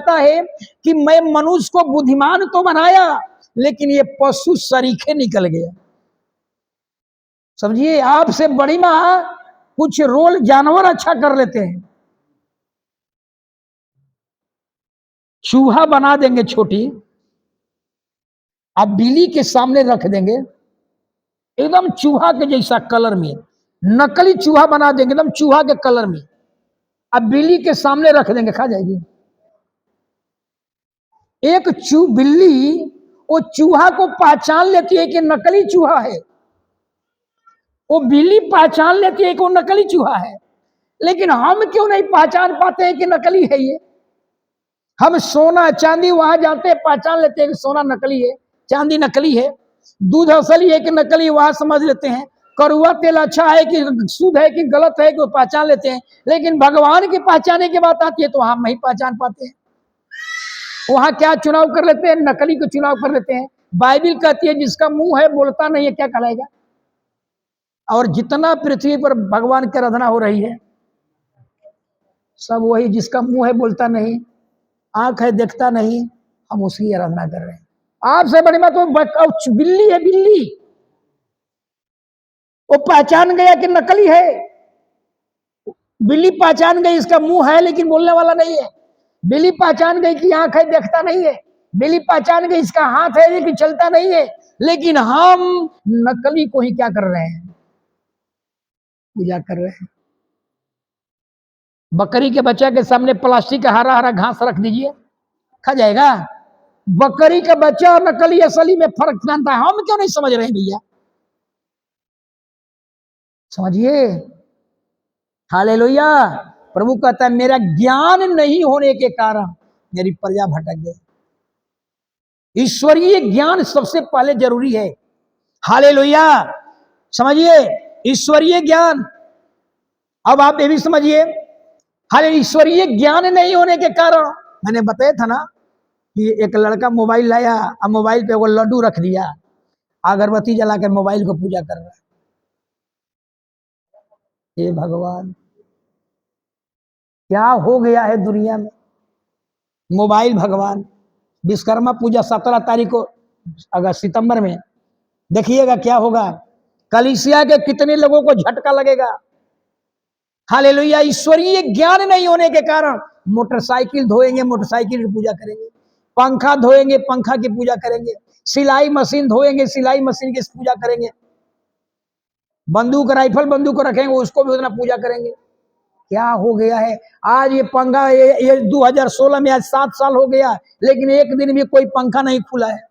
कहता है कि मैं मनुष्य को बुद्धिमान तो बनाया, लेकिन ये पशु सरीखे निकल गया। समझिए, आपसे बड़ी माँ कुछ रोल जानवर अच्छा कर लेते हैं। चूहा बना देंगे छोटी, आप बिल्ली के सामने रख देंगे एकदम चूहा के जैसा कलर में, नकली चूहा बना देंगे एकदम चूहा के कलर में, अब बिल्ली के सामने रख देंगे, खा जाएगी। एक बिल्ली वो चूहा को पहचान लेती है कि नकली चूहा है, वो बिल्ली पहचान लेती है कि वो नकली चूहा है, लेकिन हम क्यों नहीं पहचान पाते हैं कि नकली है ये? हम सोना चांदी वहां जाते हैं, पहचान लेते हैं कि सोना नकली है, चांदी नकली है, दूध असली है कि नकली वहां समझ लेते हैं, कड़ुआ तेल अच्छा है कि शुद्ध है कि गलत है कि वो पहचान लेते हैं, लेकिन भगवान की पहचाने की बात आती है तो हम नहीं पहचान पाते हैं। वहां क्या चुनाव कर लेते हैं? नकली को चुनाव कर लेते हैं। बाइबिल कहती है जिसका मुंह है बोलता नहीं है, क्या कहलाएगा? और जितना पृथ्वी पर भगवान की आराधना हो रही है सब वही जिसका मुंह है बोलता नहीं, आंख है देखता नहीं, हम उसकी आराधना कर रहे हैं। आपसे बड़ी बात तो बिल्ली है, बिल्ली वो पहचान गया कि नकली है, बिल्ली पहचान गई इसका मुंह है लेकिन बोलने वाला नहीं है, बिल्ली पहचान गई कि आंख है देखता नहीं है, बिल्ली पहचान गई इसका हाथ है लेकिन चलता नहीं है, लेकिन हम नकली को ही क्या कर रहे हैं? पूजा कर रहे हैं। बकरी के बच्चा के सामने प्लास्टिक का हरा हरा घास रख दीजिए, खा जाएगा? बकरी का बच्चा और नकली असली में फर्क जानता है, हम क्यों नहीं समझ रहे हैं भैया? समझिए, हालेलुया। प्रभु कहता है मेरा ज्ञान नहीं होने के कारण मेरी प्रजा भटक गई। ईश्वरीय ज्ञान सबसे पहले जरूरी है। हालेलुया, समझिए, ईश्वरीय ज्ञान। अब आप ये भी समझिए, हाले ईश्वरीय ज्ञान नहीं होने के कारण, मैंने बताया था ना कि एक लड़का मोबाइल लाया, अब मोबाइल पे वो लड्डू रख दिया, अगरबत्ती जलाकर मोबाइल को पूजा कर रहा है। हे भगवान, क्या हो गया है दुनिया में? मोबाइल भगवान। विश्वकर्मा पूजा 17 तारीख को अगस्त सितंबर में, देखिएगा क्या होगा, कलीसिया के कितने लोगों को झटका लगेगा। हालेलुया। ईश्वरीय ज्ञान नहीं होने के कारण मोटरसाइकिल धोएंगे, मोटरसाइकिल की पूजा करेंगे, पंखा धोएंगे, पंखा की पूजा करेंगे, सिलाई मशीन धोएंगे, सिलाई मशीन की पूजा करेंगे, बंदूक राइफल बंदूक को रखेंगे उसको भी उतना पूजा करेंगे। क्या हो गया है? आज ये पंखा ये 2016 में आज 7 साल हो गया, लेकिन एक दिन भी कोई पंखा नहीं खुला है।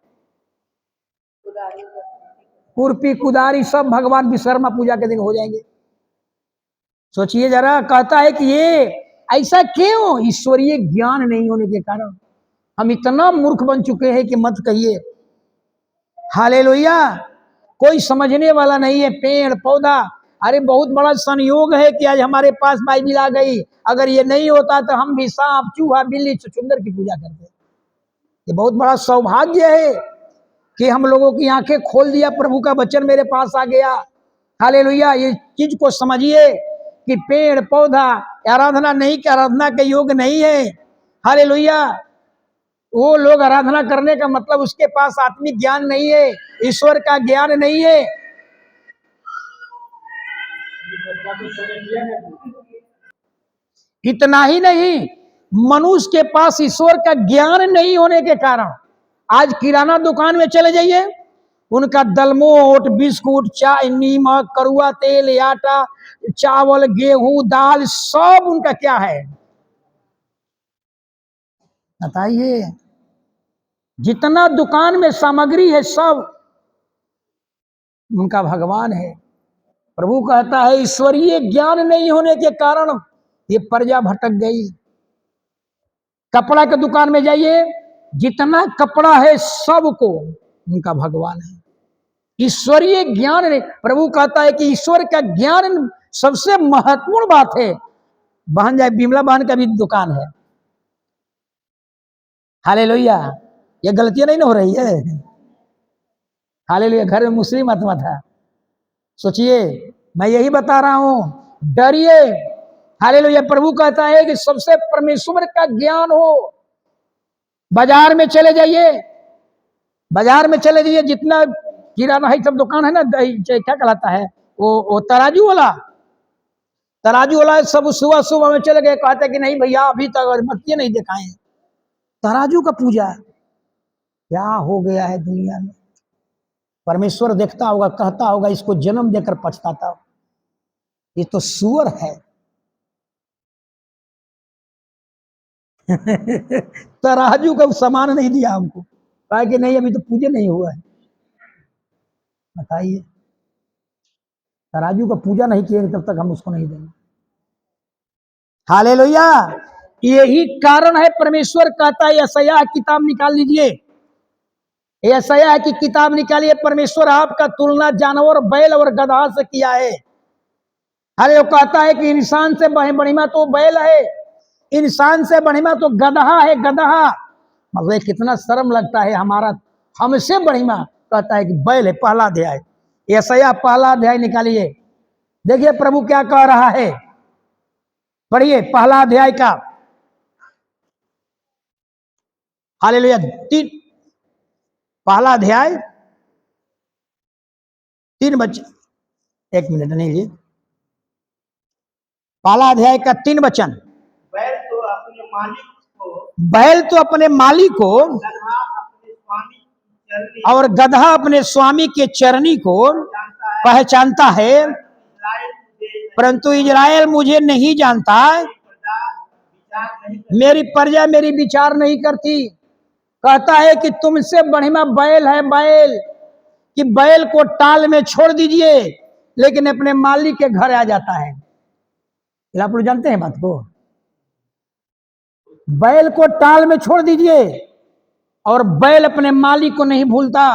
कुर्पी कुदारी सब भगवान विश्वकर्मा पूजा के दिन हो जाएंगे। सोचिए जरा, कहता है कि ये ऐसा क्यों? ईश्वरीय ज्ञान नहीं होने के कारण हम इतना मूर्ख बन चुके हैं कि मत कहिए। हालेलुया। कोई समझने वाला नहीं है। पेड़ पौधा, अरे बहुत बड़ा संयोग है कि आज हमारे पास बाइबिल आ गई, अगर ये नहीं होता तो हम भी सांप चूहा बिल्ली चुचुंदर की पूजा करते। ये बहुत बड़ा सौभाग्य है कि हम लोगों की आंखें खोल दिया, प्रभु का वचन मेरे पास आ गया। हालेलुया। ये चीज को समझिए कि पेड़ पौधा आराधना नहीं के आराधना के योग्य नहीं है। हालेलुया। वो लोग आराधना करने का मतलब उसके पास आत्मिक ज्ञान नहीं है, ईश्वर का ज्ञान नहीं है। इतना ही नहीं, मनुष्य के पास ईश्वर का ज्ञान नहीं होने के कारण आज किराना दुकान में चले जाइए, उनका दलमोट बिस्कुट चाय नीमक कड़ुआ तेल आटा चावल गेहूं दाल सब उनका क्या है बताइए? जितना दुकान में सामग्री है सब उनका भगवान है। प्रभु कहता है ईश्वरीय ज्ञान नहीं होने के कारण ये प्रजा भटक गई। कपड़ा के दुकान में जाइए, जितना कपड़ा है सबको उनका भगवान है। ईश्वरीय ज्ञान नहीं। प्रभु कहता है कि ईश्वर का ज्ञान सबसे महत्वपूर्ण बात है। बहन जाए बिमला बहन का भी दुकान है। हालेलुया। ये गलतियां नहीं ना हो रही है। हालेलुया। घर में मुस्लिम आत्मा था। सोचिए, मैं यही बता रहा हूं, डरिए। हालेलुया। प्रभु कहता है कि सबसे परमेश्वर का ज्ञान हो, बाजार में चले जाइए, बाजार में चले जाइए, जितना किराना है सब दुकान है ना, क्या कहलाता है वो तराजू वाला, तराजू वाला सब सुबह सुबह में चले गए, कहते कि नहीं भैया अभी तक अगरबत्ती नहीं दिखाए। तराजू का पूजा क्या हो गया है दुनिया में। परमेश्वर देखता होगा, कहता होगा इसको जन्म देकर पछताता हो, ये तो सुअर है। तराजू का सामान नहीं दिया हमको, कहा कि नहीं अभी तो पूजा नहीं हुआ है। बताइए, तराजू का पूजा नहीं किए तब तक हम उसको नहीं देंगे। हालेलुया। यही कारण है परमेश्वर कहता है यशायाह किताब निकाल लीजिए, यशायाह की किताब निकालिए, परमेश्वर आपका तुलना जानवर बैल और गधा से किया है। अरे वो कहता है कि इंसान से बढ़िया तो बैल है, इंसान से बढ़िया तो गधा है, गधा। मतलब कितना शर्म लगता है हमारा, हमसे बढ़िया कहता है कि बैल है। पहला अध्याय यशायाह पहला अध्याय निकालिए, देखिए प्रभु क्या कह रहा है, पढ़िए पहला अध्याय का। हालेलुया। पहला अध्याय 3 वचन, एक मिनट नहीं लिए, पहला अध्याय का 3 वचन। बैल तो अपने मालिक को, बैल तो अपने मालिक को और गधा अपने स्वामी के चरनी को पहचानता है, परंतु इजराइल मुझे नहीं जानता, मेरी प्रजा मेरी विचार नहीं करती। कहता है कि तुमसे बढ़िया बैल है, बैल, कि बैल को टाल में छोड़ दीजिए लेकिन अपने मालिक के घर आ जाता है। आप लोग जानते हैं बात को, बैल को टाल में छोड़ दीजिए और बैल अपने मालिक को नहीं भूलता।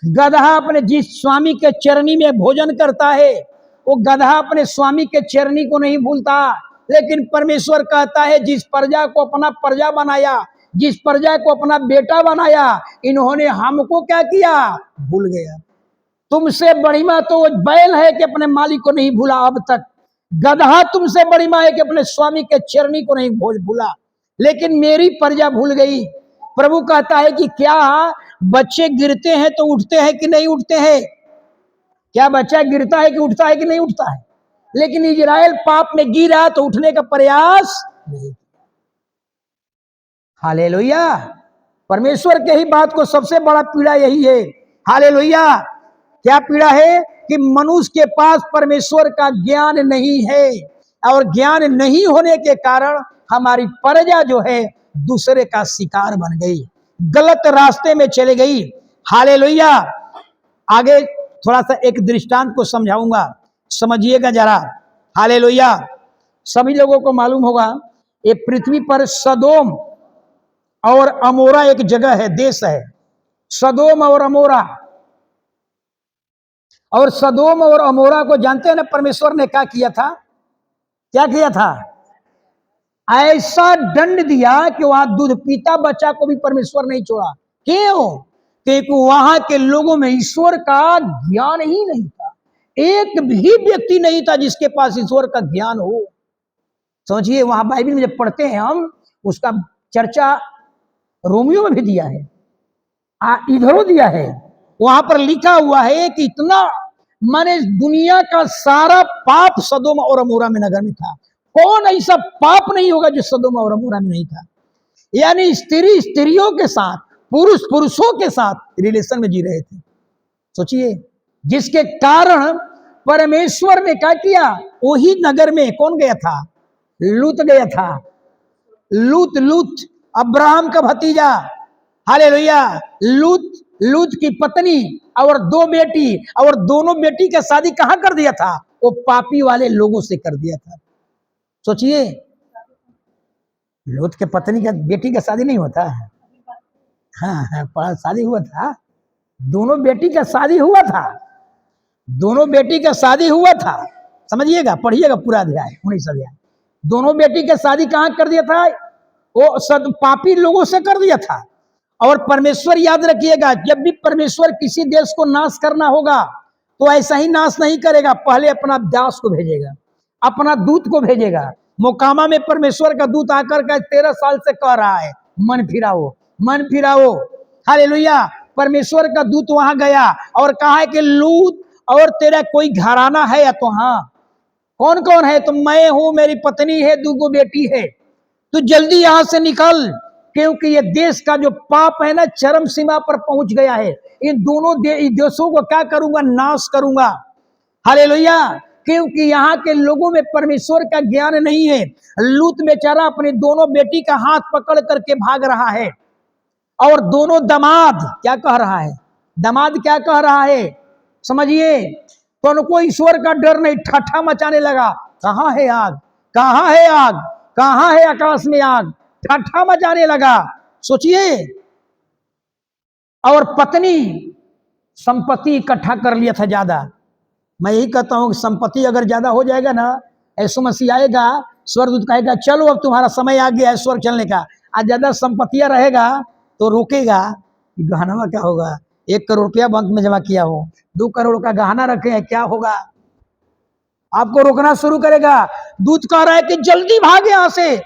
गधा अपने जिस स्वामी के चरनी में भोजन करता है, वो गधा अपने स्वामी के चरनी को नहीं भूलता। लेकिन परमेश्वर कहता है जिस प्रजा को अपना प्रजा बनाया, जिस प्रजा को अपना बेटा बनाया, इन्होंने हमको क्या किया, भूल गया। तुमसे बढ़िया तो वो बैल है कि अपने मालिक को नहीं भूला अब तक, गधा तुमसे बढ़िया है कि अपने स्वामी के चरनी को नहीं भूला, लेकिन मेरी प्रजा भूल गई। प्रभु कहता है कि क्या बच्चे गिरते हैं तो उठते हैं कि नहीं उठते हैं? क्या बच्चा गिरता है कि उठता है कि नहीं उठता है? लेकिन इजराइल पाप में गिरा तो उठने का प्रयास नहीं किया। हालेलुया। परमेश्वर के ही बात को सबसे बड़ा पीड़ा यही है। हालेलुया। क्या पीड़ा है कि मनुष्य के पास परमेश्वर का ज्ञान नहीं है, और ज्ञान नहीं होने के कारण हमारी प्रजा जो है दूसरे का शिकार बन गई, गलत रास्ते में चले गई। हालेलुया। आगे थोड़ा सा एक दृष्टांत को समझाऊंगा, समझिएगा जरा। हालेलुया। सभी लोगों को मालूम होगा ये पृथ्वी पर सदोम और अमोरा एक जगह है, देश है, सदोम और अमोरा। और सदोम और अमोरा को जानते हैं ना, परमेश्वर ने क्या किया था, क्या किया था? ऐसा दंड दिया कि वहां दूध पीता बच्चा को भी परमेश्वर नहीं छोड़ा। क्यों? क्योंकि वहां के लोगों में ईश्वर का ज्ञान ही नहीं था। एक भी व्यक्ति नहीं था जिसके पास ईश्वर का ज्ञान हो। सोचिए, वहां बाइबल में जब पढ़ते हैं हम, उसका चर्चा रोमियो में भी दिया है, इधरों दिया है। वहां पर लिखा हुआ है कि इतना माने दुनिया का सारा पाप सदोम और अमोरा में नगर में था। कौन ऐसा पाप नहीं होगा जो सदोम और अमोरा में नहीं था? यानी स्त्री स्त्रियों के साथ, पुरुष पुरुषों के साथ रिलेशन में जी रहे थे। सोचिए, जिसके कारण परमेश्वर ने क्या किया, वही नगर में कौन गया था? लूत गया था। लूत अब्राहम का भतीजा। हालेलुया। लूत की पत्नी और 2 बेटी, और दोनों बेटी का शादी कहां कर दिया था? वो पापी वाले लोगों से कर दिया था। सोचिए, लूत के पत्नी का बेटी का शादी नहीं होता है? हाँ, शादी हुआ था, दोनों बेटी का शादी हुआ था, दोनों बेटी का शादी हुआ था। समझिएगा, पढ़िएगा पूरा अध्याय 19 अध्याय। दोनों बेटी का शादी कहां कर दिया था? वो सब पापी लोगों से कर दिया था। और परमेश्वर, याद रखिएगा, जब भी परमेश्वर किसी देश को नाश करना होगा तो ऐसा ही नाश नहीं करेगा, पहले अपना दास को भेजेगा, अपना दूत को भेजेगा। मोकामा में परमेश्वर का दूत आकर के 13 साल से कह रहा है मन फिराओ, मन फिराओ। हालेलुया। परमेश्वर का दूत वहां गया और कहा है कि लूत और तेरा कोई घराना है या तो हाँ, कौन कौन है? तो मैं हूं, मेरी पत्नी है, 2 बेटी है, तो जल्दी यहां से निकल, क्योंकि ये देश का जो पाप है ना चरम सीमा पर पहुंच गया है। इन दोनों देशों को क्या करूंगा? नाश करूंगा। हालेलुया। क्योंकि यहाँ के लोगों में परमेश्वर का ज्ञान नहीं है। लूत बेचारा अपनी दोनों बेटी का हाथ पकड़ करके भाग रहा है, और दोनों दामाद क्या कह रहा है? दामाद क्या कह रहा है समझिए? तो उनको ईश्वर का डर नहीं, ठट्ठा मचाने लगा। कहां है आग, कहां है आग, कहां है आकाश में आग, ठट्ठा मचाने लगा। सोचिए। और पत्नी संपत्ति इकट्ठा कर लिया था ज्यादा। मैं यही कहता हूं कि संपत्ति अगर ज्यादा हो जाएगा ना, ऐसो मसीह आएगा, स्वर्गदूत कहेगा चलो अब तुम्हारा समय आ गया है स्वर्ग चलने का। आज ज्यादा संपत्तियां रहेगा तो रोकेगा कि गहना क्या होगा? 1 करोड़ रुपया बैंक में जमा किया हो, 2 करोड़ का गहना रखे हैं, क्या होगा? आपको रोकना शुरू करेगा। दूत कह रहा है कि जल्दी भाग यहां से।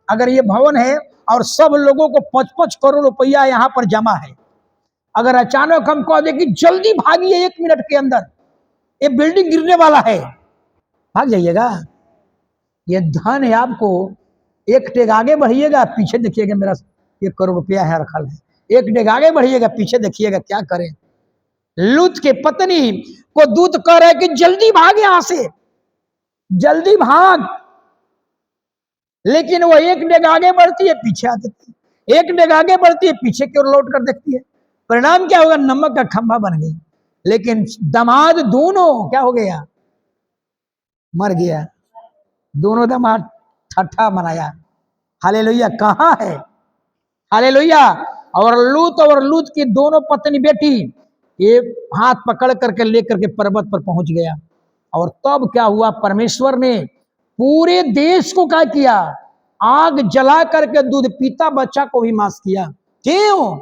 अगर ये भवन है और सब लोगों को 5-5 करोड़ रुपया यहां पर जमा है, अगर अचानक हम कह दे कि जल्दी भागिए 1 मिनट के अंदर, ये बिल्डिंग गिरने वाला है, भाग जाइएगा। ये धन है आपको, एक टेग आगे बढ़िएगा, पीछे देखिएगा मेरा 1 करोड़ रुपया है रखल है, एक टेग आगे बढ़िएगा, पीछे देखिएगा क्या करें। लूत के पत्नी को दूत कह रहा है कि जल्दी भाग यहां से, जल्दी भाग। लेकिन वो एक डेग आगे बढ़ती है, पीछे आ जाती है, एक डेग आगे बढ़ती है, पीछे की ओर लौट कर देखती है। परिणाम क्या होगा? नमक का खंभा बन गई। लेकिन दामाद दोनों क्या हो गया? मर गया। दोनों दामाद ठट्ठा मनाया। हालेलुया। कहां है? हालेलुया। और लूत की दोनों पत्नी बेटी ये हाथ पकड़ करके लेकर के पर्वत पर पहुंच गया। और तब क्या हुआ? परमेश्वर ने पूरे देश को क्या किया? आग जला करके दूध पीता बच्चा को भी मांस किया। क्यों?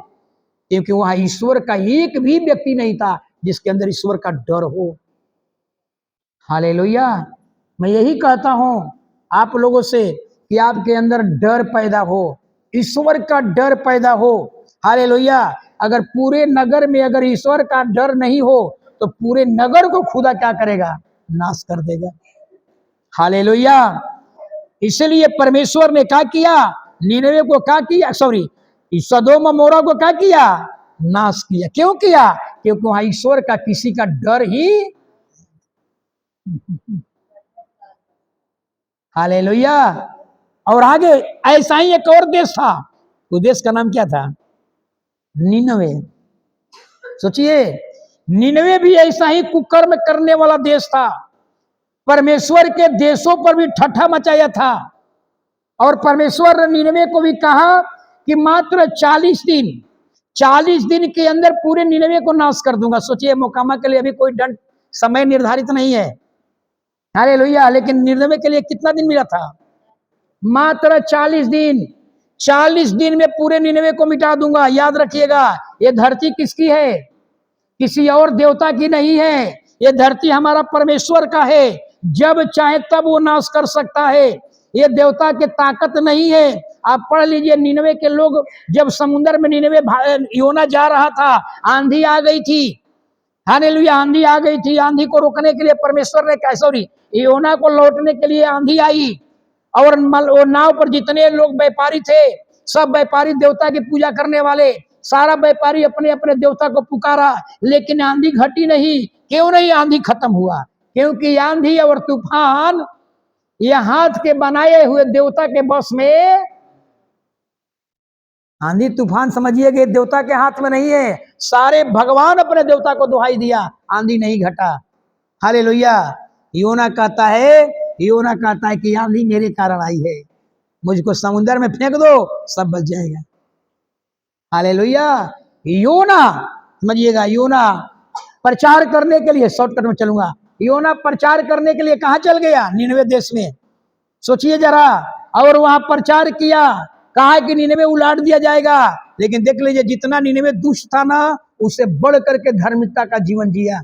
क्योंकि वहां ईश्वर का एक भी व्यक्ति नहीं था जिसके अंदर ईश्वर का डर हो। हालेलुया। मैं यही कहता हूं आप लोगों से कि आपके अंदर डर पैदा हो, ईश्वर का डर पैदा हो। हालेलुया। अगर पूरे नगर में अगर ईश्वर का डर नहीं हो तो पूरे नगर को खुदा क्या करेगा? नाश कर देगा। हालेलुया। इसलिए परमेश्वर ने क्या किया? नीनवे को क्या किया? सॉरी, सदोम अमोरा को क्या किया? नाश किया। क्यों किया? क्योंकि वहां ईश्वर का किसी का डर ही। हालेलुया। और आगे ऐसा ही एक और देश था, उस देश का नाम क्या था? नीनवे। सोचिए, नीनवे भी ऐसा ही कुकर्म करने वाला देश था। परमेश्वर के देशों पर भी ठट्ठा मचाया था। और परमेश्वर ने नीनवे को भी कहा कि मात्र 40 दिन के अंदर पूरे नीनवे को नाश कर दूंगा। सोचिए, मोकामा के लिए अभी कोई दंड समय निर्धारित नहीं है। हालेलुया। लेकिन नीनवे के लिए कितना दिन मिला था? मात्र 40 दिन। 40 दिन में पूरे नीनवे को मिटा दूंगा। याद रखिएगा, ये धरती किसकी है? किसी और देवता की नहीं है। ये धरती हमारा परमेश्वर का है। जब चाहे तब वो नाश कर सकता है। ये देवता की ताकत नहीं है। आप पढ़ लीजिए, नीनवे के लोग जब समुद्र में नीनवे योना जा रहा था, आंधी आ गई थी। हालेलुया। आंधी आ गई थी। आंधी को रोकने के लिए परमेश्वर ने क्या, सॉरी, योना को लौटने के लिए आंधी आई। और नाव पर जितने लोग व्यापारी थे, सब व्यापारी देवता की पूजा करने वाले, सारा व्यापारी अपने अपने देवता को पुकारा, लेकिन आंधी घटी नहीं। क्यों नहीं आंधी खत्म हुआ? क्योंकि आंधी और तूफान ये हाथ के बनाए हुए देवता के बस में। आंधी तूफान समझिए देवता के हाथ में नहीं है। सारे भगवान अपने देवता को दुहाई दिया, आंधी नहीं घटा। हालेलुया। योना कहता है कि आंधी मेरे कारण आई है, मुझको समुद्र में फेंक दो, सब बच जाएगा। हालेलुया। योना समझिएगा, योना प्रचार करने के लिए, शॉर्टकट में चलूंगा, योना प्रचार करने के लिए कहां चल गया? नीनवे देश में। सोचिए जरा। और वहां प्रचार किया, कहा कि नीनवे उलाट दिया जाएगा। लेकिन देख लीजिए, जितना नीनवे दुष्ट था ना, उससे बढ़ करके धार्मिकता का जीवन जिया।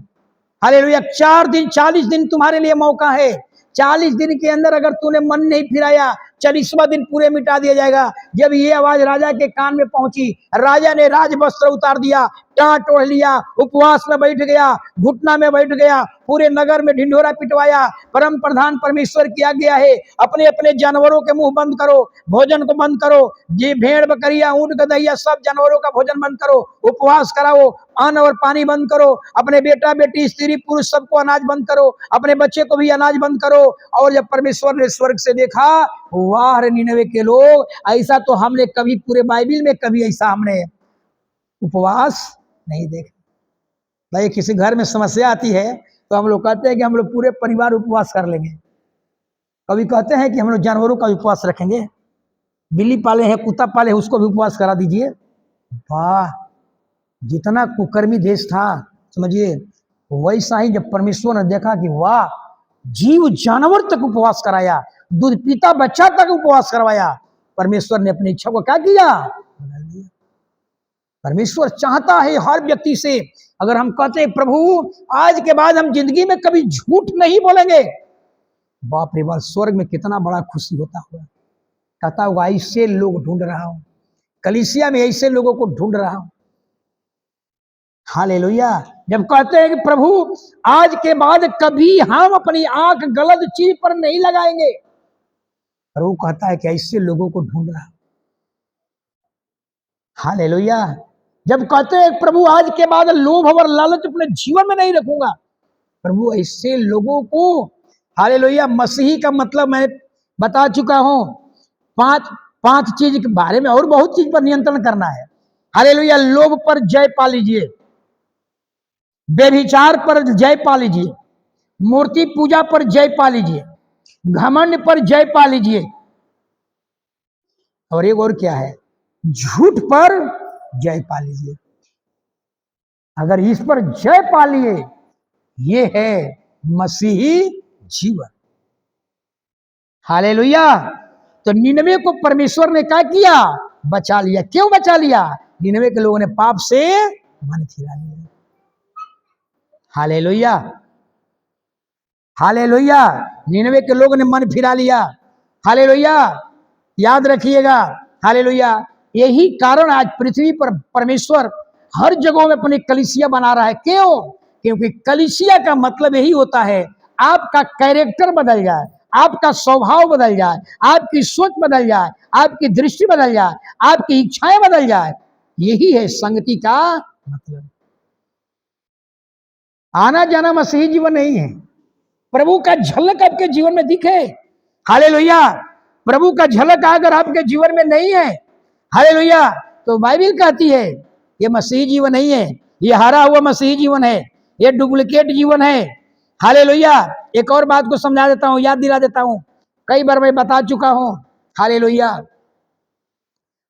हालेलुया। 40 दिन तुम्हारे लिए मौका है। 40 दिन के अंदर अगर तूने मन नहीं फिराया, 40वां दिन पूरे मिटा दिया जाएगा। जब ये आवाज राजा के कान में पहुंची, राजा ने राज वस्त्र उतार दिया, टाट ओढ़ लिया, उपवास में बैठ गया, घुटना में बैठ गया, पूरे नगर में ढिंढोरा पिटवाया। परम प्रधान परमेश्वर की आज्ञा है, अपने अपने जानवरों के मुंह बंद करो, भोजन को बंद करो, ये भेड़ बकरियां ऊंट गदहिया सब जानवरों का भोजन बंद करो, उपवास कराओ, अन्न और पानी बंद करो, अपने बेटा बेटी स्त्री पुरुष सबको अनाज बंद करो, अपने बच्चे को भी अनाज बंद करो। और जब परमेश्वर ने स्वर्ग से देखा, वाह रे निनवे के लोग, ऐसा तो हमने कभी पूरे बाइबिल में कभी ऐसा हमने उपवास नहीं देखा। भाई किसी घर में समस्या आती है तो हम लोग कहते हैं कि हम लोग पूरे परिवार उपवास कर लेंगे, कभी कहते हैं कि हम लोग जानवरों का उपवास रखेंगे, बिल्ली पाले हैं कुत्ता पाले हैं उसको भी उपवास करा दीजिए। वाह, जितना कुकर्मी देश था समझिए, वैसा ही जब परमेश्वर ने देखा कि वाह, जीव जानवर तक उपवास कराया, दूध पीता बच्चा तक उपवास करवाया, परमेश्वर ने अपनी इच्छा को क्या किया, बदल दिया। परमेश्वर चाहता है हर व्यक्ति से, अगर हम कहते हैं प्रभु आज के बाद हम जिंदगी में कभी झूठ नहीं बोलेंगे, बाप रे बाप, स्वर्ग में कितना बड़ा खुशी होता होगा। कहता होगा ऐसे लोग ढूंढ रहा हूं, कलीसिया में ऐसे लोगों को ढूंढ रहा हूं। हालेलुया। जब कहते हैं कि प्रभु आज के बाद कभी हम अपनी आंख गलत चीज पर नहीं लगाएंगे, प्रभु कहता है कि ऐसे लोगों को ढूंढ रहा हूं। हालेलुया। जब कहते हैं प्रभु आज के बाद लोभ और लालच अपने जीवन में नहीं रखूंगा, प्रभु ऐसे लोगों को, हालेलुया। मसीही का मतलब मैं बता चुका हूं, पांच चीज के बारे में, और बहुत चीज पर नियंत्रण करना है। हालेलुया। लोभ पर जय पा लीजिए, व्यभिचार पर जय पा लीजिए, मूर्ति पूजा पर जय पा लीजिए, घमंड पर जय पा लीजिए, और एक और क्या है, झूठ पर जय पा लीजिए। अगर इस पर जय पा लिए, ये है मसीही जीवन। हालेलुया। तो निनवे को परमेश्वर ने क्या किया, बचा लिया। क्यों बचा लिया, निनवे के लोगों ने पाप से मन फिरा लिया। Hallelujah, hallelujah. निनवे के लोगों ने मन फिरा लिया। हालेलुया, याद रखिएगा। हालेलुया। यही कारण आज पृथ्वी पर परमेश्वर हर जगहों में अपनी कलीसिया बना रहा है। क्यों, क्योंकि कलीसिया का मतलब यही होता है आपका कैरेक्टर बदल जाए, आपका स्वभाव बदल जाए, आपकी सोच बदल जाए, आपकी दृष्टि बदल जाए, आपकी इच्छाएं बदल जाए। यही है संगति का मतलब। आना जाना मसीही जीवन नहीं है। प्रभु का झलक आपके जीवन में दिखे, हालेलुया। प्रभु का झलक अगर आपके जीवन में नहीं है, हालेलुया, तो बाइबल कहती है ये मसीही जीवन नहीं है, ये हारा हुआ मसीही जीवन है, ये डुप्लीकेट जीवन है। हालेलुया। एक और बात को समझा देता हूं, याद दिला देता हूं, कई बार मैं बता चुका हूं। हालेलुया।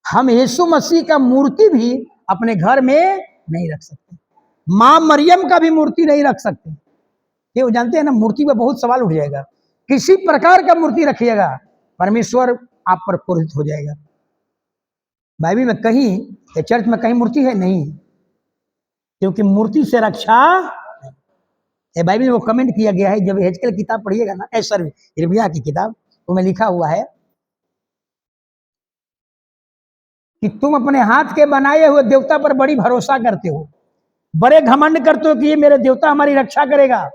हम यीशु मसीह का मूर्ति भी अपने घर में नहीं रख सकते, मां मरियम का भी मूर्ति नहीं रख सकते। ये जानते हैं ना, मूर्ति पर बहुत सवाल उठ जाएगा। किसी प्रकार का मूर्ति रखिएगा, परमेश्वर आप पर क्रोधित हो जाएगा। बाइबल में कहीं या चर्च में कहीं मूर्ति है नहीं, क्योंकि मूर्ति से रक्षा, बाइबल में वो कमेंट किया गया है। जब हेजकेल किताब पढ़िएगा ना, यिर्मयाह की किताब, उसमें लिखा हुआ है कि तुम अपने हाथ के बनाए हुए देवता पर बड़ी भरोसा करते हो, बड़े घमंड करते हो कि ये मेरे देवता हमारी रक्षा करेगा।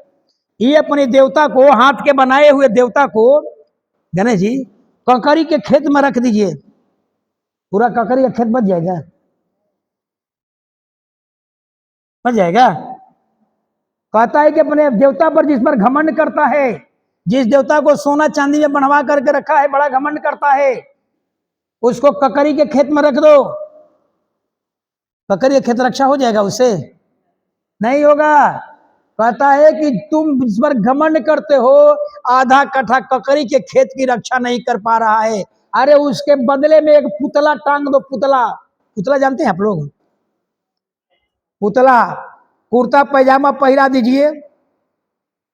ये अपने देवता को, हाथ के बनाए हुए देवता को, गणेश जी, ककड़ी के खेत में रख दीजिए, पूरा ककड़ी का खेत बच जाएगा, बच जाएगा। कहता है कि अपने देवता पर जिस पर घमंड करता है, जिस देवता को सोना चांदी में बनवा करके रखा है, बड़ा घमंड करता है, उसको ककड़ी के खेत में रख दो, ककड़ी के खेत रक्षा हो जाएगा, उससे नहीं होगा। कहता है कि तुम इस पर घमंड करते हो, आधा कट्ठा ककड़ी के खेत की रक्षा नहीं कर पा रहा है, अरे उसके बदले में एक पुतला टांग दो। पुतला, पुतला जानते हैं आप लोग, पुतला, कुर्ता पैजामा पहरा दीजिए,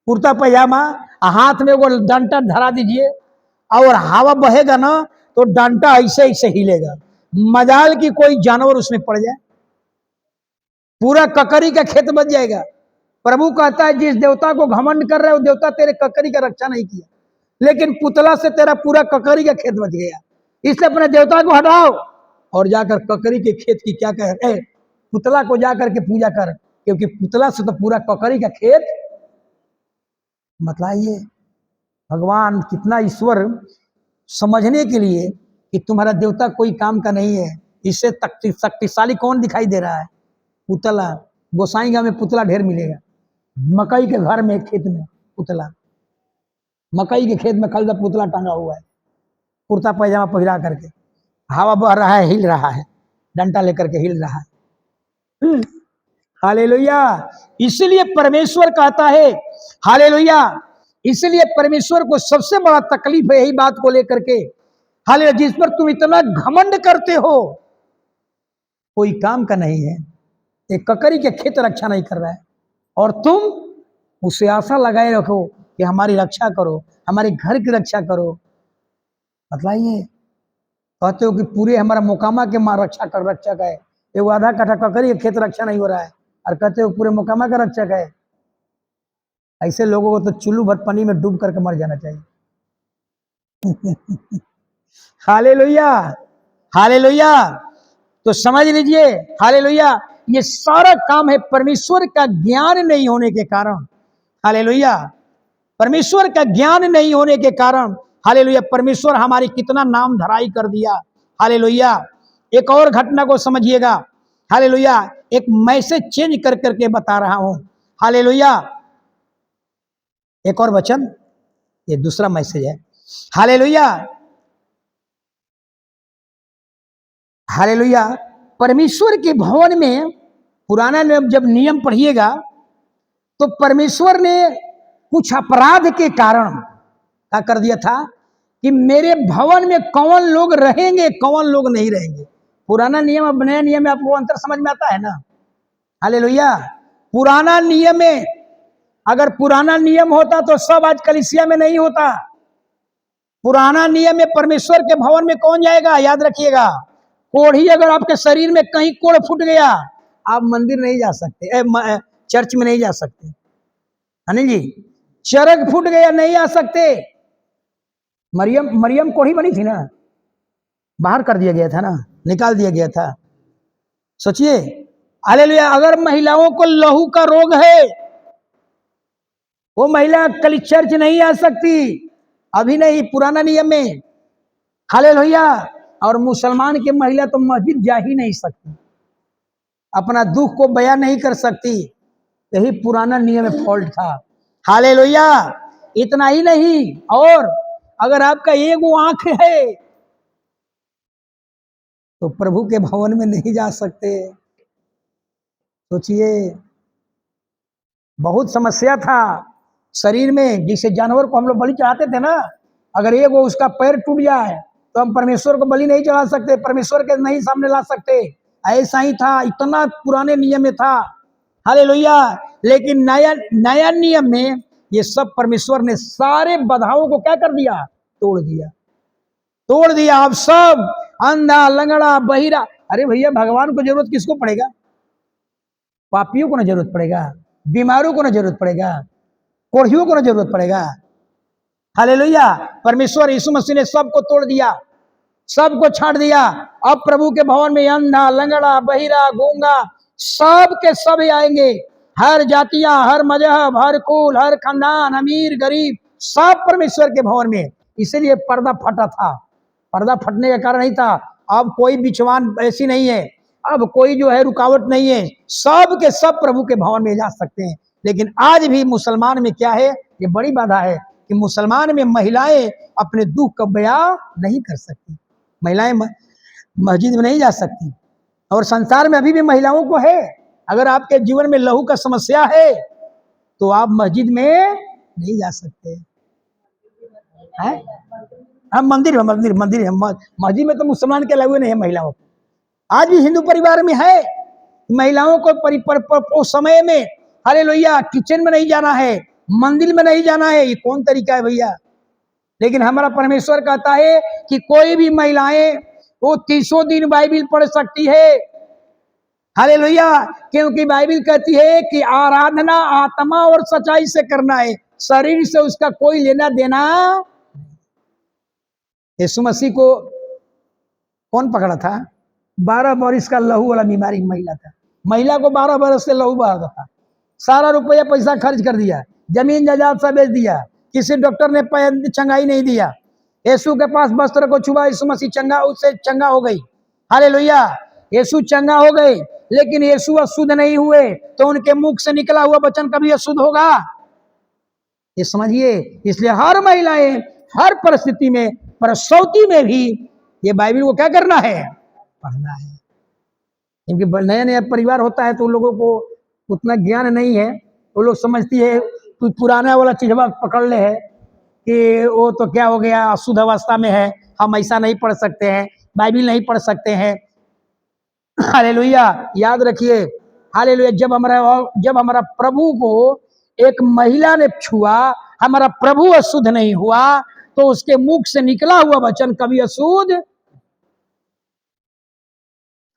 कुर्ता पैजामा, हाथ में वो डंटा धरा दीजिए, और हवा बहेगा ना तो डंटा ऐसे ऐसे हिलेगा, मजाल की कोई जानवर उसमें पड़ जाए, पूरा ककड़ी का खेत बच जाएगा। प्रभु कहता है जिस देवता को घमंड कर रहे हो, देवता तेरे ककड़ी का रक्षा नहीं किया, लेकिन पुतला से तेरा पूरा ककरी का खेत बच गया, इसलिए अपने देवता को हटाओ और जाकर ककरी के खेत की क्या कह पुतला को जाकर के पूजा कर, क्योंकि पुतला से तो पूरा ककरी का खेत। मतलब भगवान कितना ईश्वर समझने के लिए कि तुम्हारा देवता कोई काम का नहीं है। इससे शक्तिशाली कौन दिखाई दे रहा है? पुतला। गोसाईगांव में पुतला ढेर मिलेगा, मकई के घर में खेत में पुतला, मकई के खेत में कल पुतला टांगा हुआ है, कुर्ता पैजामा पहरा करके, हवा बह रहा है, हिल रहा है, डंडा लेकर के हिल रहा है। हालेलुया। इसलिए परमेश्वर कहता है, हालेलुया, इसलिए परमेश्वर को सबसे बड़ा तकलीफ है यही बात को लेकर के, हालेलुया, जिस पर तुम इतना घमंड करते हो कोई काम का नहीं है, एक ककरी के खेत रक्षा नहीं कर रहा है, और तुम उसे आशा लगाए रखो कि हमारी रक्षा करो, हमारे घर की रक्षा करो। बताइए, कहते हो कि पूरे हमारा मोकामा के मां रक्षक है, ये वो आधा कट्ठा ककरी के खेत रक्षा नहीं हो रहा है, और कहते हो पूरे मोकामा का रक्षक है। ऐसे लोगों को तो चुल्लू भर पानी में डूब करके मर जाना चाहिए। Hallelujah, hallelujah. तो समझ लीजिए, हालेलुया, ये सारा काम है परमेश्वर का ज्ञान नहीं होने के कारण। हालेलुया, परमेश्वर का ज्ञान नहीं होने के कारण, हालेलुया, परमेश्वर हमारी कितना नाम धराई कर दिया। हालेलुया। एक और घटना को समझिएगा, हालेलुया, एक मैसेज चेंज कर करके बता रहा हूं। हालेलुया, एक और वचन, ये दूसरा मैसेज है। Hallelujah, hallelujah. परमेश्वर के भवन में पुराना जब नियम पढ़िएगा तो परमेश्वर ने कुछ अपराध के कारण क्या कर दिया था कि मेरे भवन में कौन लोग रहेंगे, कौन लोग नहीं रहेंगे। पुराना नियम अब नया नियम में आपको अंतर समझ में आता है ना? हालेलुया। पुराना नियम में, अगर पुराना नियम होता तो सब आज कलीसिया में नहीं होता। पुराना नियम में परमेश्वर के भवन में कौन जाएगा? याद रखिएगा, कोढ़ी अगर आपके शरीर में कहीं कोढ़ फूट गया, आप मंदिर नहीं जा सकते, चर्च में नहीं जा सकते। है जी, चरक फूट गया, नहीं आ सकते। मरियम कोढ़ी बनी थी ना, बाहर कर दिया गया था ना, निकाल दिया गया था। सोचिए, हालेलुया। अगर महिलाओं को लहू का रोग है, वो महिला कल चर्च नहीं आ सकती, अभी नहीं, पुराना नियम में। हालेलुया। और मुसलमान की महिला तो मस्जिद जा ही नहीं सकती, अपना दुख को बयान नहीं कर सकती, यही पुराना नियम में फॉल्ट था। हालेलुया। इतना ही नहीं, और अगर आपका एक वो आंख है तो प्रभु के भवन में नहीं जा सकते। सोचिए, बहुत समस्या था शरीर में, जिसे जानवर को हम लोग बलि चढ़ाते थे ना, अगर एक वो उसका पैर टूट जाए तो हम परमेश्वर को बलि नहीं चढ़ा सकते, परमेश्वर के नहीं सामने ला सकते। ऐसा ही था, इतना पुराने नियम में था। हालेलुया। लेकिन नया नियम में ये सब परमेश्वर ने सारे बाधाओं को क्या कर दिया? तोड़ दिया, तोड़ दिया। अब सब अंधा, लंगड़ा, बहिरा, अरे भैया भगवान को जरूरत किसको पड़ेगा? पापियों को ना जरूरत पड़ेगा, बीमारों को ना जरूरत पड़ेगा, कोढ़ियों को ना जरूरत पड़ेगा। हालेलुया। परमेश्वर यीशु मसीह ने सबको तोड़ दिया, सबको छाट दिया। अब प्रभु के भवन में अंधा, लंगड़ा, बहिरा, गूंगा, सब के सब आएंगे, हर जातियां, हर मजहब, हर कुल, हर खानदान, अमीर गरीब, सब परमेश्वर के भवन में। इसीलिए पर्दा फटा था। पर्दा फटने का कारण नहीं था, अब कोई बिचवान ऐसी नहीं है, अब कोई जो है रुकावट नहीं है, सब के सब प्रभु के भवन में जा सकते हैं। लेकिन आज भी मुसलमान में क्या है? ये बड़ी बाधा है कि मुसलमान में महिलाएं अपने दुख का बयां नहीं कर सकती, महिलाएं मस्जिद में नहीं जा सकती। और संसार में अभी भी महिलाओं को है, अगर आपके जीवन में लहू का समस्या है तो आप मस्जिद में नहीं जा सकते हैं? हम मंदिर है, मस्जिद में तो मुसलमान के अलावा नहीं है महिलाओं को। आज भी हिंदू परिवार में है, महिलाओं को समय में, हालेलुया, किचन में नहीं जाना है, मंदिर में नहीं जाना है। ये कौन तरीका है भैया? लेकिन हमारा परमेश्वर कहता है कि कोई भी महिलाएं वो 300 दिन बाइबिल पढ़ सकती है। हालेलुया। क्योंकि बाइबिल कहती है कि आराधना आत्मा और सच्चाई से करना है, शरीर से उसका कोई लेना देना यीशु मसीह को कौन पकड़ा था? 12 बरस का लहू वाला बीमारी महिला था। महिला को 12 बरस से लहू बहा था। सारा रुपया पैसा खर्च कर दिया, जमीन जायदाद सब बेच दिया, किसी डॉक्टर ने चंगाई नहीं दिया। यीशु के पास वस्त्र को छुआ, यीशु मसीह चंगा, उससे चंगा हो गई। हालेलुया, यीशु चंगा हो गए। लेकिन यीशु अशुद्ध नहीं हुए, तो उनके मुख से निकला हुआ वचन कभी अशुद्ध होगा? ये समझिए। इसलिए हर महिलाएं हर परिस्थिति में, प्रसौती में भी ये बाइबल को क्या करना है? पढ़ना है। क्योंकि नया नया परिवार होता है तो उन लोगों को उतना ज्ञान नहीं है। वो लोग समझती है तू पुराना वाला चीज पकड़ ले है कि वो तो क्या हो गया, अशुद्ध अवस्था में है, हम ऐसा नहीं पढ़ सकते हैं, बाइबल नहीं पढ़ सकते हैं। हालेलुया, याद रखिए। हालेलुया, जब हमारा प्रभु को एक महिला ने छुआ, हमारा प्रभु अशुद्ध नहीं हुआ, तो उसके मुख से निकला हुआ वचन कभी अशुद्ध।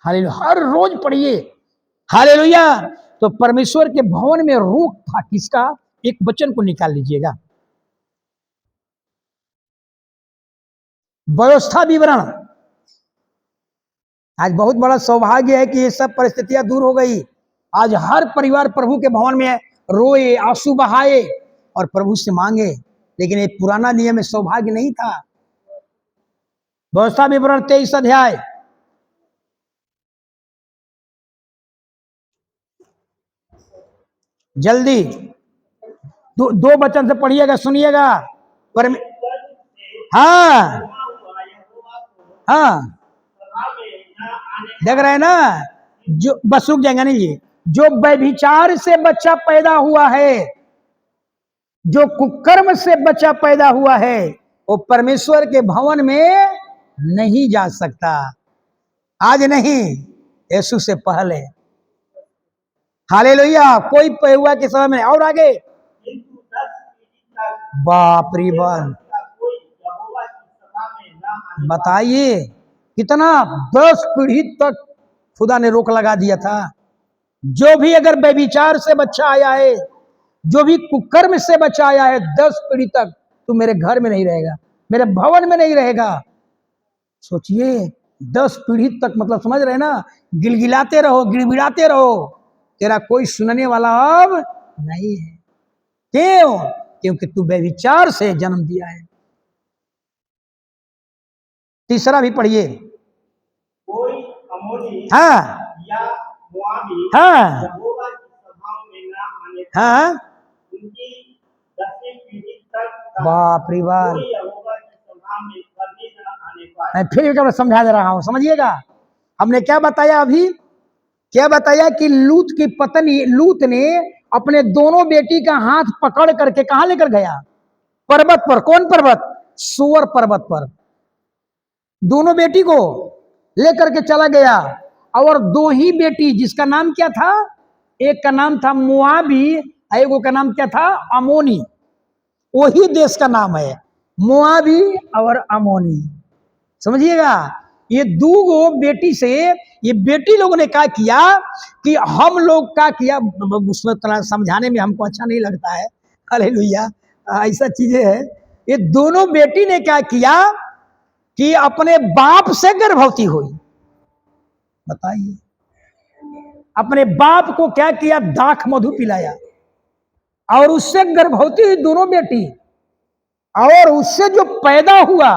हालेलुया, हर रोज पढ़िए। हालेलुया। तो परमेश्वर के भवन में रोक था किसका? एक वचन को निकाल लीजिएगा। व्यवस्था विवरण। आज बहुत बड़ा सौभाग्य है कि ये सब परिस्थितियां दूर हो गई। आज हर परिवार प्रभु के भवन में रोए, आंसू बहाए और प्रभु से मांगे। लेकिन ये पुराना नियम में सौभाग्य नहीं था। व्यवस्था विवरण 23 अध्याय। जल्दी दो वचन से पढ़िएगा, सुनिएगा। हाँ हाँ, देख रहे हैं ना? जो बस रुक जाएगा नहीं जी। जो व्यभिचार से बच्चा पैदा हुआ है, जो कुकर्म से बच्चा पैदा हुआ है, वो परमेश्वर के भवन में नहीं जा सकता। आज नहीं, यीशु से पहले। हालेलुया, कोई पहुआ के समय में। और आगे, बाप रे बाप, बताइए कितना 10 पीढ़ी तक खुदा ने रोक लगा दिया था। जो भी अगर व्यभिचार से बच्चा आया है, जो भी कुकर्म से बच्चा आया है, 10 पीढ़ी तक तू मेरे घर में नहीं रहेगा, मेरे भवन में नहीं रहेगा। सोचिए, 10 पीढ़ी तक, मतलब समझ रहे ना? गिलगिलाते रहो, गिड़गिड़ाते रहो, तेरा कोई सुनने वाला अब नहीं है। क्यों? क्योंकि तू व्यभिचार से जन्म दिया है। तीसरा भी पढ़िए। कोई अमोनी हाँ या मोआबी हाँ यहोवा की सभा में न आने पाए। हाँ, उनकी 10वीं पीढ़ी तक बाप रे बाप। कोई यहोवा की सभा में कभी न आने पाए। मैं फिर एक बार समझा दे रहा हूं, समझिएगा। हमने क्या बताया अभी? क्या बताया कि लूत की पत्नी, लूत ने अपने दोनों बेटी का हाथ पकड़ करके कहां लेकर गया? पर्वत पर। कौन पर्वत? सूअर पर्वत पर। दोनों बेटी को लेकर के चला गया। और 2 ही बेटी, जिसका नाम क्या था? एक का नाम था मोआबी, एक का नाम क्या था? अमोनी। वही देश का नाम है, मोआबी और अमोनी। समझिएगा, ये 2 बेटी से ये बेटी लोगों ने क्या किया कि हम लोग क्या किया, उसमें समझाने में हमको अच्छा नहीं लगता है। हालेलुया, ऐसा चीजें है। ये दोनों बेटी ने क्या किया कि अपने बाप से गर्भवती हुई। बताइए, अपने बाप को क्या किया? दाख मधु पिलाया और उससे गर्भवती हुई दोनों बेटी। और उससे जो पैदा हुआ,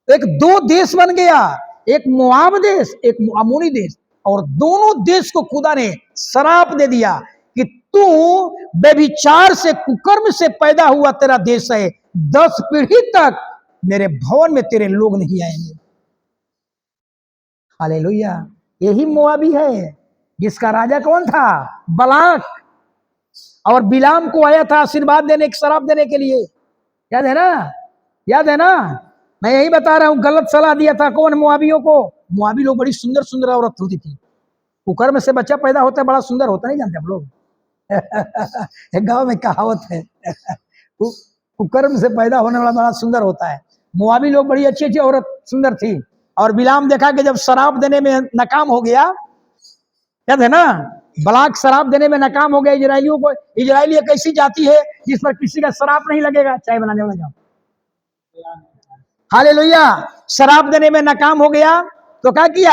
एक 2 देश बन गया, एक मोआब देश, एक अमोनी देश। और दोनों देश को खुदा ने श्राप दे दिया कि तू व्यभिचार से, कुकर्म से पैदा हुआ तेरा देश है, 10 पीढ़ी तक मेरे भवन में तेरे लोग नहीं आएंगे। हालेलुया, यही मोआबी है जिसका राजा कौन था? बलाक। और बिलाम को आया था आशीर्वाद देने, श्राप देने के लिए। याद है ना? याद है ना? मैं यही बता रहा हूं, गलत सलाह दिया था। कौन? मोआबियों को। मोआबी लोग बड़ी सुंदर सुंदर औरत होती थी। कुकर्म से बच्चा पैदा होता है, बड़ा सुंदर होता, नहीं जानते आप लोग? गांव में कहावत है, कुकर्म से पैदा होने वाला बड़ा सुंदर होता है। मोआबी लोग बड़ी अच्छी अच्छी औरत सुंदर थी। और बिलाम देखा कि जब शराब देने में नाकाम हो गया, याद है ना? बलाक शराब देने में नाकाम हो गया इजराइलियों को। इजराइली एक ऐसी जाति है जिस पर किसी का शराब नहीं लगेगा, चाय बनाने वाला जाओ। हालेलुया, शराब देने में नाकाम हो गया तो क्या किया?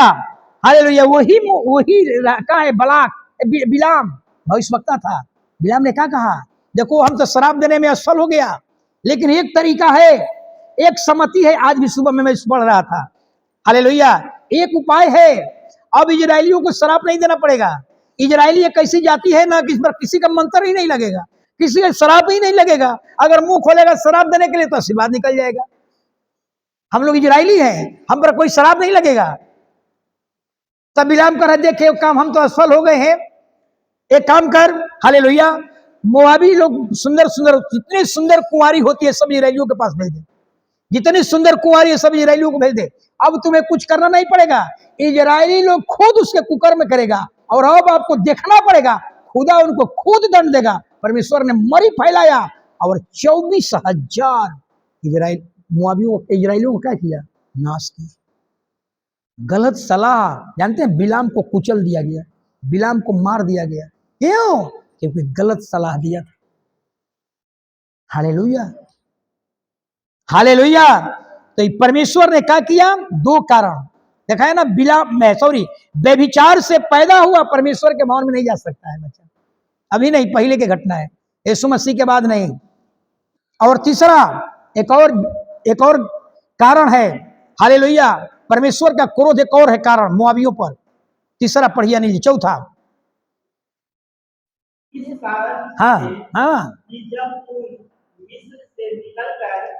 हालेलुया, वही वही क्या है, बिलाम भविष्यवक्ता था। बिलाम ने क्या कहा? देखो हम तो शराब देने में असफल हो गया, लेकिन एक तरीका है, एक सम्मति है। आज भी सुबह में मैं पढ़ रहा था। हालेलुया, एक उपाय है। अब इजरायलियों को शराब नहीं देना पड़ेगा। इजरायली एक ऐसी जाति है ना, किस पर किसी का मंत्र ही नहीं लगेगा, किसी का शराब ही नहीं लगेगा। अगर मुंह खोलेगा शराब देने के लिए तो आशीर्वाद निकल जाएगा। हम लोग इजरायली हैं, हम पर कोई शराब नहीं लगेगा। तब बिलाम कर देखे काम, हम तो असफल हो गए हैं, एक काम कर, हालेलुया, मोआबी लोग सुंदर सुंदर, जितनी सुंदर कुंवारी होती है सब इजरायलियों के पास भेज दे, जितनी सुंदर कुंवारी है सब इजरायलियों को भेज दे। अब तुम्हें कुछ करना नहीं पड़ेगा, इजरायली लोग खुद उसके कुकर्म करेगा, और अब आपको देखना पड़ेगा, खुदा उनको खुद दंड देगा। परमेश्वर ने मरी फैलाया और 24,000 इजरायलियों को क्या किया? नाश किया। गलत सलाह, जानते हैं, बिलाम को कुचल दिया गया, बिलाम को मार दिया गया। क्यों? क्योंकि गलत सलाह दिया था। Hallelujah, hallelujah. तो परमेश्वर ने क्या किया? दो कारण देखा है ना, बिलाम में व्यभिचार से पैदा हुआ, परमेश्वर के भवन में नहीं जा सकता है बच्चा, अभी नहीं, पहले की घटना है, यीशु मसीह के बाद नहीं। और तीसरा एक और कारण है, हालेलुया, परमेश्वर का क्रोध एक और है कारण मोआबियों पर। तीसरा पढ़िए नहीं, चौथा। इस कारण हाँ से हाँ कि जब तुम मिस्र से निकलकर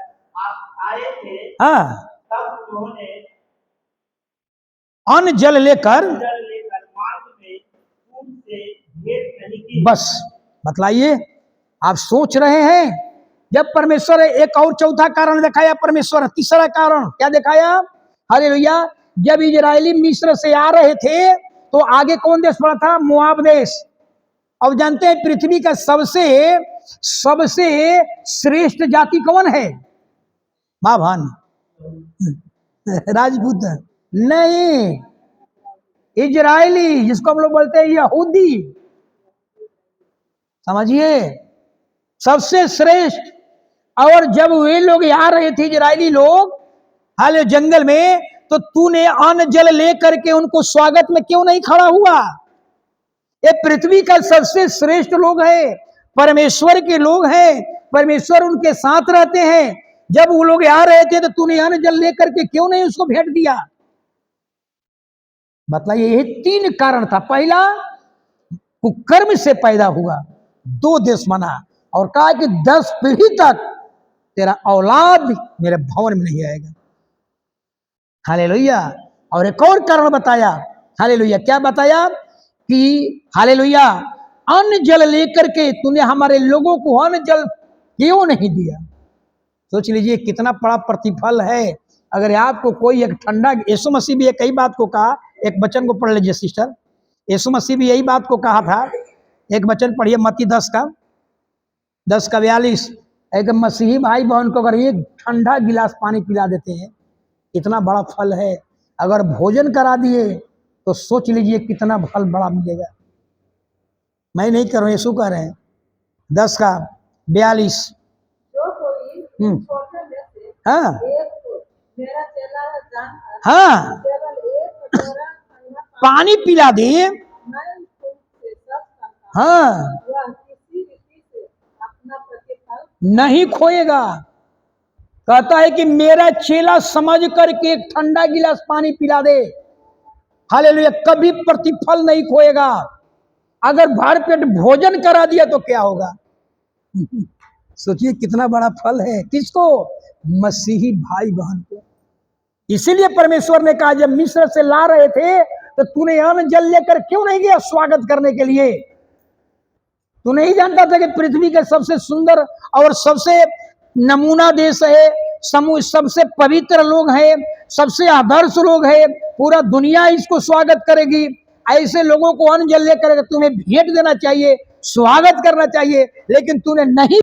आए थे, हाँ, तब उन्होंने अन्न जल लेकर मार्ग में तुमसे भेंट नहीं की। बस बतलाइए, आप सोच रहे हैं, जब परमेश्वर एक और चौथा कारण दिखाया परमेश्वर, तीसरा कारण क्या दिखाया? हालेलुया, जब इजरायली मिस्र से आ रहे थे तो आगे कौन देश पड़ा था? मोआब देश। अब जानते हैं पृथ्वी का सबसे श्रेष्ठ जाति कौन है? मां भान राजपूत नहीं, इजरायली, जिसको हम लोग बोलते हैं यहूदी, समझिए, सबसे श्रेष्ठ। और जब वे लोग आ रहे थे इजरायली लोग हाले जंगल में, तो तूने अन्न जल लेकर के उनको स्वागत में क्यों नहीं खड़ा हुआ? ये पृथ्वी का सबसे श्रेष्ठ लोग हैं, परमेश्वर के लोग हैं, परमेश्वर उनके साथ रहते हैं। जब वो लोग आ रहे थे तो तूने अन्न जल लेकर के क्यों नहीं उसको भेंट दिया? बताइए, ये 3 कारण था। पहला, कुकर्म से पैदा हुआ, 2 देश मना, और कहा कि 10 पीढ़ी तक तेरा औलाद मेरे भवन में नहीं आएगा। हालेलुया। और एक और कारण बताया, हालेलुया, क्या बताया? कि हालेलुया, अन्न जल लेकर के तूने हमारे लोगों को अन्न जल क्यों नहीं दिया? सोच लीजिए कितना बड़ा प्रतिफल है। अगर आपको कोई एक ठंडा, यीशु मसीह भी कई बात को कहा, एक वचन को पढ़ लीजिए सिस्टर, यीशु मसीह भी यही बात को कहा था। एक वचन पढ़िए, मत्ती 10 का 42। एक मसीही भाई बहन को अगर एक ठंडा गिलास पानी पिला देते हैं, इतना बड़ा फल है। अगर भोजन करा दिए तो सोच लीजिए कितना फल बड़ा मिलेगा। मैं नहीं कर रहा हूं, यीशु कह रहे हैं। 10 का 42। हाँ हाँ, पानी पिला दे, हाँ, नहीं खोएगा। कहता है कि मेरा चेला समझ करके एक ठंडा गिलास पानी पिला दे, हालेलुया, कभी प्रतिफल नहीं खोएगा। अगर भर पेट भोजन करा दिया तो क्या होगा? सोचिए कितना बड़ा फल है। किसको? मसीही भाई बहन को। इसीलिए परमेश्वर ने कहा, जब मिस्र से ला रहे थे तो तूने अन्न जल लेकर क्यों नहीं गया स्वागत करने के लिए? तू नहीं जानता था कि पृथ्वी के सबसे सुंदर और सबसे नमूना देश है, सबसे पवित्र लोग हैं, सबसे आदर्श लोग हैं, पूरा दुनिया इसको स्वागत करेगी। ऐसे लोगों को अन्न जल लेकर तुम्हें भेंट देना चाहिए, स्वागत करना चाहिए, लेकिन तूने नहीं